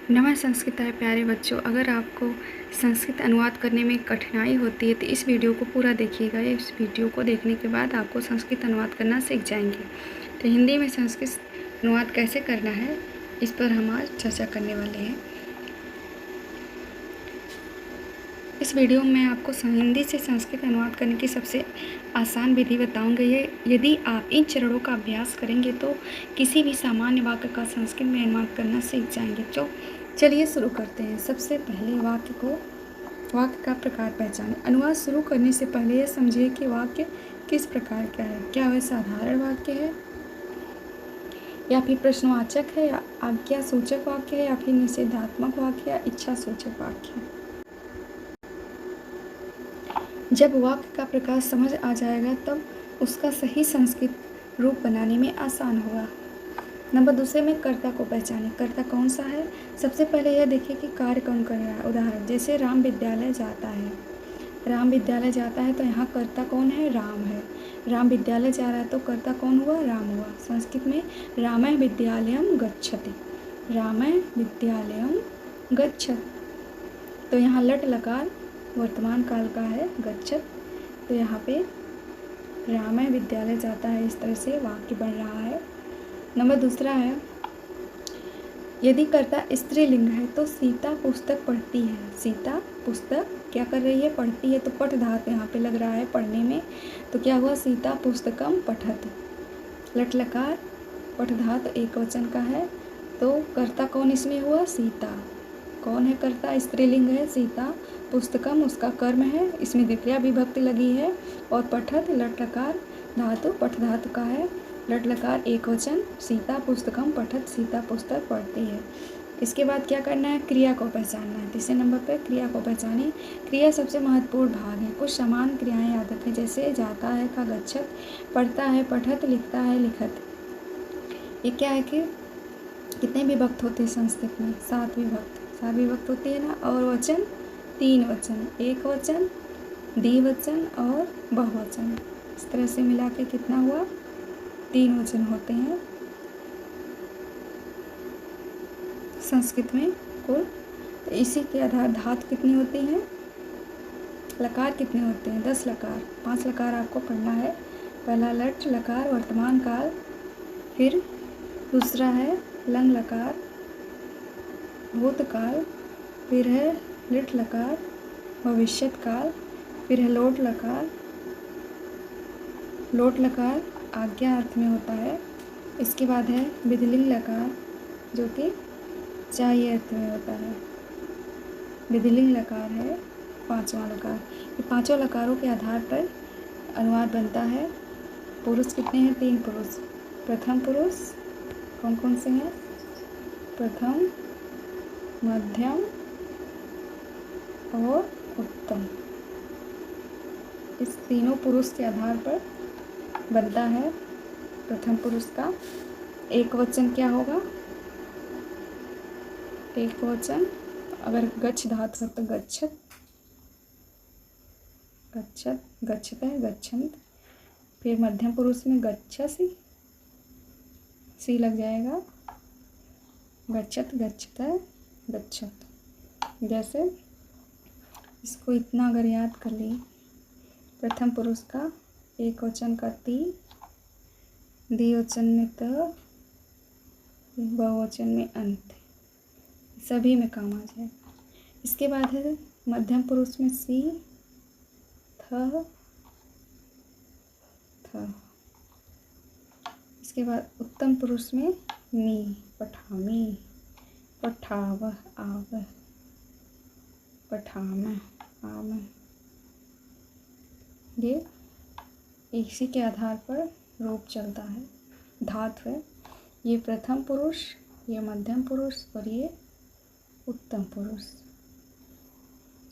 नमः संस्कृताय प्यारे बच्चों, अगर आपको संस्कृत अनुवाद करने में कठिनाई होती है तो इस वीडियो को पूरा देखिएगा। इस वीडियो को देखने के बाद आपको संस्कृत अनुवाद करना सीख जाएंगे। तो हिंदी में संस्कृत अनुवाद कैसे करना है, इस पर हम आज चर्चा करने वाले हैं। इस वीडियो में मैं आपको हिंदी से संस्कृत अनुवाद करने की सबसे आसान विधि बताऊंगी। यदि आप इन चरणों का अभ्यास करेंगे तो किसी भी सामान्य वाक्य का संस्कृत में अनुवाद करना सीख जाएंगे। तो चलिए शुरू करते हैं। सबसे पहले वाक्य का प्रकार पहचानें। अनुवाद शुरू करने से पहले यह समझिए कि वाक्य किस प्रकार का है। क्या वह साधारण वाक्य है, या फिर प्रश्नवाचक है, या आज्ञा सूचक वाक्य है, या फिर निषेधात्मक वाक्य, या इच्छा सूचक वाक्य है। जब वाक्य का प्रकार समझ आ जाएगा तब उसका सही संस्कृत रूप बनाने में आसान होगा। नंबर दूसरे में कर्ता को पहचानें। कर्ता कौन सा है? सबसे पहले यह देखिए कि कार्य कौन कर रहा है। उदाहरण जैसे राम विद्यालय जाता है। राम विद्यालय जाता है तो यहाँ कर्ता कौन है? राम है। राम विद्यालय जा रहा है तो कर्ता कौन हुआ? राम हुआ। संस्कृत में रामः विद्यालयम गच्छति। रामः विद्यालयम गच्छति, तो यहाँ लट लकार वर्तमान काल का है, गच्छत। तो यहाँ पे रामः विद्यालय जाता है, इस तरह से वाक्य बन रहा है। नंबर दूसरा है, यदि कर्ता स्त्रीलिंग है तो सीता पुस्तक पढ़ती है। सीता पुस्तक क्या कर रही है? पढ़ती है। तो पठ धातु यहाँ पे लग रहा है पढ़ने में, तो क्या हुआ? सीता पुस्तकम पठत। लट लकार पठ धातु एक वचन का है, तो कर्ता कौन इसमें हुआ? सीता। कौन है कर्ता? स्त्रीलिंग है सीता। पुस्तकम उसका कर्म है, इसमें द्वितीया विभक्ति लगी है। और पठत लट लकार धातु पठ धातु का है, लट लकार एक वचन। सीता पुस्तकम पठत, सीता पुस्तक पढ़ती है। इसके बाद क्या करना है? क्रिया को पहचानना है। तीसरे नंबर पर क्रिया को पहचानें। क्रिया सबसे महत्वपूर्ण भाग है। कुछ समान क्रियाएं याद रखें, जैसे जाता है का गच्छत, पढ़ता है पठत, लिखता है लिखत। ये क्या है कि कितने विभक्त होते हैं संस्कृत में? 7 विभक्त। 7 विभक्त होती है ना। और वचन 3 वचन, एक वचन, द्विवचन और बहुवचन। इस तरह से मिला के कितना हुआ? 3 वचन होते हैं संस्कृत में कुल। तो इसी के आधार धातु कितनी होती हैं? लकार कितने होते हैं? 10 लकार। 5 लकार आपको पढ़ना है। पहला लट लकार वर्तमान काल, फिर दूसरा है लंग लकार भूतकाल, फिर है लिट लकार भविष्यत काल, फिर है लोट लकार। लोट लकार आज्ञा अर्थ में होता है। इसके बाद है विधिलिंग लकार, जो कि चाहिए अर्थ में होता है। विधिलिंग लकार है 5वां लकार। ये 5 लकारों के आधार पर अनुवाद बनता है। पुरुष कितने हैं? 3 पुरुष। प्रथम पुरुष कौन कौन से हैं? प्रथम, मध्यम और उत्तम। इस तीनों पुरुष के आधार पर बनता है प्रथम पुरुष का एक वचन। क्या होगा? एक वचन अगर गच्छ धातु है तो गच्छत, गच्छत, गच्छते, गच्छन्त। फिर मध्यम पुरुष में गच्छसि, सी लग जाएगा। गच्छत, गच्छते, गच्छत। जैसे इसको इतना अगर याद कर ली, प्रथम पुरुष का एक वचन का ती, द्विवचन में त, बहुवचन में अंत, सभी में काम आ जाएगा। इसके बाद है मध्यम पुरुष में सी, थ, थ। इसके बाद उत्तम पुरुष में मी, पठामी, पठावह, आवह, पठामह, आमह। ये इसी के आधार पर रूप चलता है, धातु है। ये प्रथम पुरुष, ये मध्यम पुरुष और ये उत्तम पुरुष।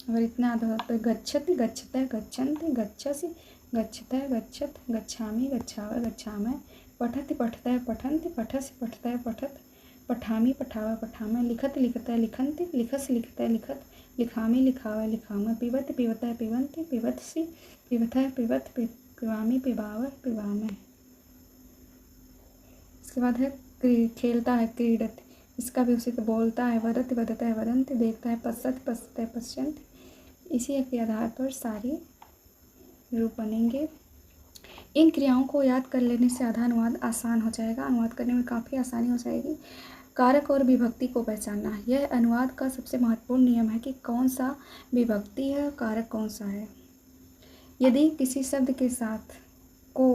अगर इतना आधार पर गच्छति, गच्छते, गच्छन्ति, गच्छसि, गच्छते, गच्छत, गच्छामि, गच्छावः, गच्छामः, पठति, पठते, पठन्ति, पठसि, पठते, पठत, पठामि, पठावः, पठामः, लिखति, लिखते, लिखन्ति, लिखसि, लिखते, लिखत, लिखामि, लिखावः, लिखामः, पिबति, पिबते, पिबन्ति, पिबत्सि, पिबथः, पिबत, पिबामि, पिबावः, पिबामः। इसके बाद है खेलता है, क्रीडति। इसका भी उसी तो बोलता है वदति वदता है वदंती, देखता है पश्यति पश्यते है पश्यन्ति। इसी के आधार पर सारे रूप बनेंगे। इन क्रियाओं को याद कर लेने से आधा अनुवाद आसान हो जाएगा, अनुवाद करने में काफ़ी आसानी हो जाएगी। कारक और विभक्ति को पहचानना, यह अनुवाद का सबसे महत्वपूर्ण नियम है कि कौन सा विभक्ति है, कारक कौन सा है। यदि किसी शब्द के साथ को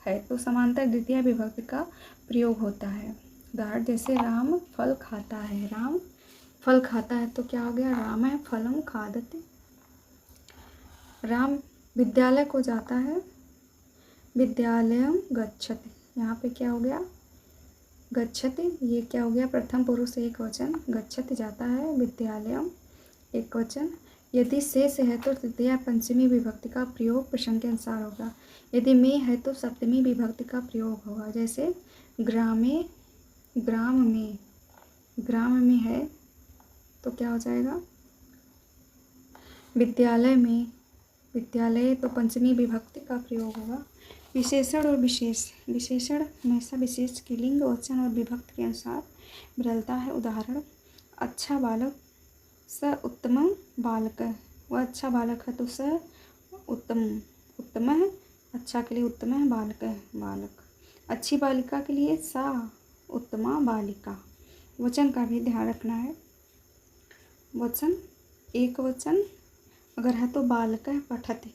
है तो समांतर द्वितीय विभक्ति का प्रयोग होता है। उदाहरण जैसे राम फल खाता है, राम फल खाता है तो क्या हो गया, राम है फलम खादति। राम विद्यालय को जाता है, विद्यालयम गच्छति। यहाँ पे क्या हो गया, गच्छति, ये क्या हो गया, प्रथम पुरुष एक वचन, गच्छति जाता है, विद्यालयम एक वचन। यदि से है तो तृतीया पंचमी विभक्ति का प्रयोग प्रसंग के अनुसार होगा। यदि में है तो सप्तमी विभक्ति का प्रयोग होगा। जैसे ग्रामे, ग्राम में है तो क्या हो जाएगा, विद्यालय में, विद्यालय तो पंचमी विभक्ति का प्रयोग होगा। विशेषण और विशेष, विशेषण हमेशा विशेष की लिंग वचन और विभक्ति के अनुसार बदलता है। उदाहरण अच्छा बालक स उत्तम बालक, वह अच्छा बालक है तो स उत्तम है, अच्छा के लिए उत्तम है, बालक है बालक। अच्छी बालिका के लिए सा उत्तमा बालिका। वचन का भी ध्यान रखना है, वचन एक वचन अगर है तो बालक है पठति,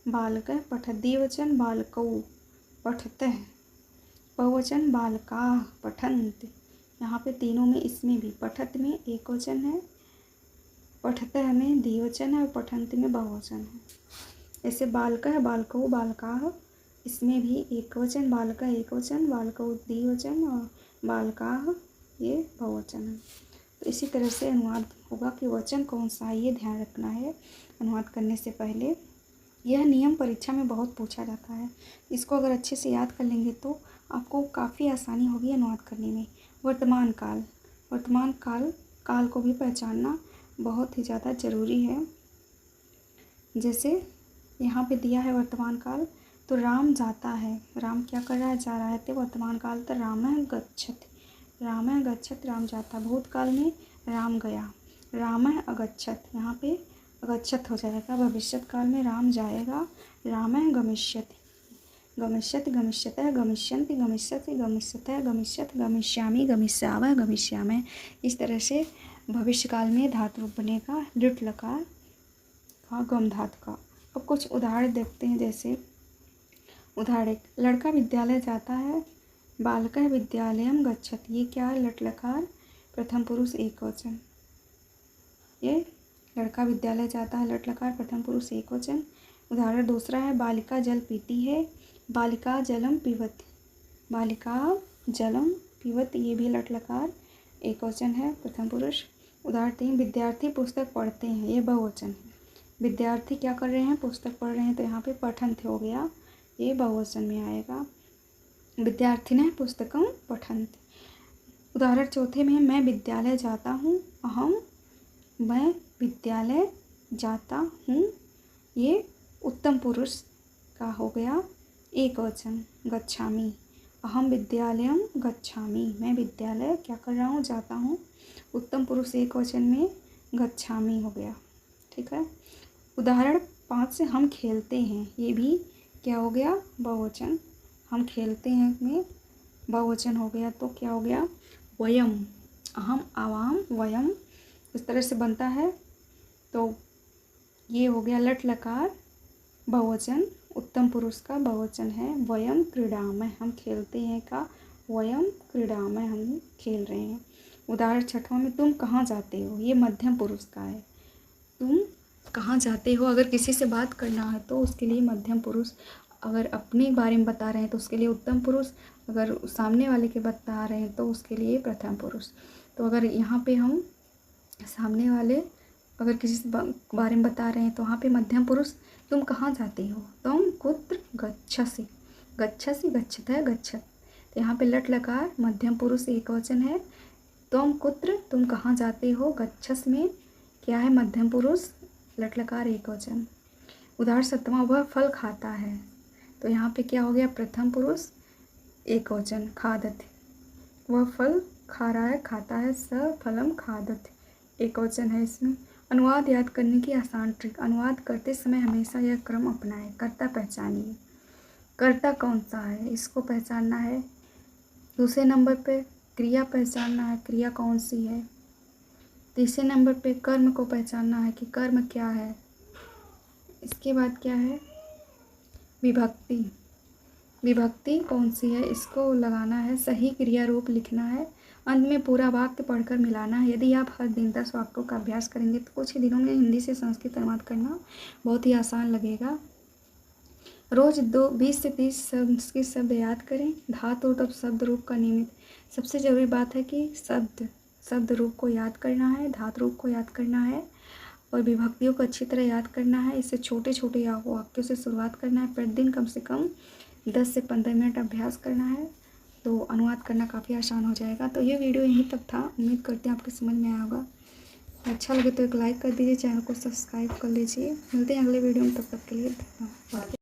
बालक है पठति। द्विवचन बालकौ पठतः, बहुवचन बालकाः पठन्ति। यहाँ पे तीनों में, इसमें भी पठत में एक वचन है, पठतः में द्विवचन है और पठन्ति में बहुवचन है। ऐसे बालकः बालकौ बालकाः, इसमें भी एक वचन, बालकः एक वचन, बालकौ द्विवचन और बालकाः ये बहुवचन है। तो इसी तरह से अनुवाद होगा कि वचन कौन सा है, ये ध्यान रखना है अनुवाद करने से पहले। यह नियम परीक्षा में बहुत पूछा जाता है, इसको अगर अच्छे से याद कर लेंगे तो आपको काफ़ी आसानी होगी अनुवाद करने में। वर्तमान काल, वर्तमान काल को भी पहचानना बहुत ही ज़्यादा ज़रूरी है। जैसे यहाँ पे दिया है वर्तमान काल, तो राम जाता है, राम क्या कर रहा है, जा रहा है, तो वर्तमान काल तो रामः गच्छति, रामः गच्छति राम जाता। भूतकाल में राम गया, रामः अगच्छत, यहाँ पे अगच्छत हो जाएगा। भविष्यत काल में राम जाएगा, रामः गमिष्यति, गमिष्यति गमिष्यतः गमिष्यन्ति गमिष्यति गमिष्यतः गमिष्यति गमिष्यामि गमिष्यावः गमिष्यामः। इस तरह से भविष्य काल में धातु बनेगा लिट लकार का गम धातु का। अब कुछ उदाहरण देखते हैं। जैसे उदाहरण, लड़का विद्यालय जाता है, बालकः विद्यालयम गच्छति। ये क्या है, लट लकार प्रथम पुरुष एक वचन। ये लड़का विद्यालय जाता है, लट लकार प्रथम पुरुष एक वचन। उदाहरण दूसरा है, बालिका जल पीती है, बालिका जलम पीवति, बालिका जलम पीवति। ये भी लट लकार एक वचन है प्रथम पुरुष। उदाहरण 3, विद्यार्थी पुस्तक पढ़ते हैं, ये बहुवचन है। विद्यार्थी क्या कर रहे हैं, पुस्तक पढ़ रहे हैं, तो यहाँ पे पठन्ति हो गया, ये बहुवचन में आएगा। विद्यार्थिनः पुस्तकं पठन्ति। उदाहरण चौथे में, मैं विद्यालय जाता हूँ, अहम, मैं विद्यालय जाता हूँ, ये उत्तम पुरुष का हो गया एक वचन। गच्छामि, अहम विद्यालयम गच्छामि, मैं विद्यालय क्या कर रहा हूँ, जाता हूँ, उत्तम पुरुष एक वचन में गच्छामि हो गया। ठीक है। उदाहरण 5 से, हम खेलते हैं, ये भी क्या हो गया, बहुवचन। हम खेलते हैं में बहुवचन हो गया, तो क्या हो गया, वयम, अहम आवाम वयम, इस तरह से बनता है। तो ये हो गया लट लकार बहुवचन, उत्तम पुरुष का बहुवचन है। वयम क्रीडामः, हम खेलते हैं का वयम क्रीडामः, हम खेल रहे हैं। उदाहरण 6वां में, तुम कहाँ जाते हो, ये मध्यम पुरुष का है। तुम कहाँ जाते हो, अगर किसी से बात करना है तो उसके लिए मध्यम पुरुष, अगर अपने बारे में बता रहे हैं तो उसके लिए उत्तम पुरुष, अगर सामने वाले के बता रहे हैं तो उसके लिए प्रथम पुरुष। तो अगर यहाँ पे हम सामने वाले अगर किसी से बारे में बता रहे हैं तो वहाँ पे मध्यम पुरुष, तुम कहाँ जाते हो, तुम कुत्र गच्छसि, गच्छसि गच्छतः गच्छत। तो यहाँ पे लट लकार मध्यम पुरुष एक वचन है। तुम कुत्र, तुम कहाँ जाते हो, गच्छस में क्या है, मध्यम पुरुष लट लकार एक वचन। उदाहरण 7वां, वह फल खाता है, तो यहाँ पे क्या हो गया, प्रथम पुरुष एक वचन, खादति, वह फल खा रहा है, खाता है, स फलम खादति, एक वचन है इसमें। अनुवाद याद करने की आसान ट्रिक। अनुवाद करते समय हमेशा यह क्रम अपनाएं। कर्ता पहचानिए, कर्ता कौन सा है, इसको पहचानना है। दूसरे नंबर पे क्रिया पहचानना है, क्रिया कौन सी है। तीसरे नंबर पे कर्म को पहचानना है कि कर्म क्या है। इसके बाद क्या है, विभक्ति, विभक्ति कौन सी है, इसको लगाना है। सही क्रिया रूप लिखना है। अंत में पूरा वाक्य पढ़कर मिलाना है। यदि आप हर दिन 10 वाक्यों का अभ्यास करेंगे तो कुछ ही दिनों में हिंदी से संस्कृत अनुवाद करना बहुत ही आसान लगेगा। रोज 20 से 30 संस्कृत शब्द याद करें। धातु और शब्द रूप का नियमित। सबसे ज़रूरी बात है कि शब्द रूप को याद करना है, धातु रूप को याद करना है और विभक्तियों को अच्छी तरह याद करना है। इससे छोटे छोटे वाक्यों से शुरुआत करना है। प्रतिदिन कम से कम 10 से 15 मिनट अभ्यास करना है तो अनुवाद करना काफ़ी आसान हो जाएगा। तो ये वीडियो यहीं तक था। उम्मीद करते हैं आपके समझ में आया होगा। अच्छा लगे तो एक लाइक कर दीजिए, चैनल को सब्सक्राइब कर लीजिए। मिलते हैं अगले वीडियो में, तब तक के लिए धन्यवाद।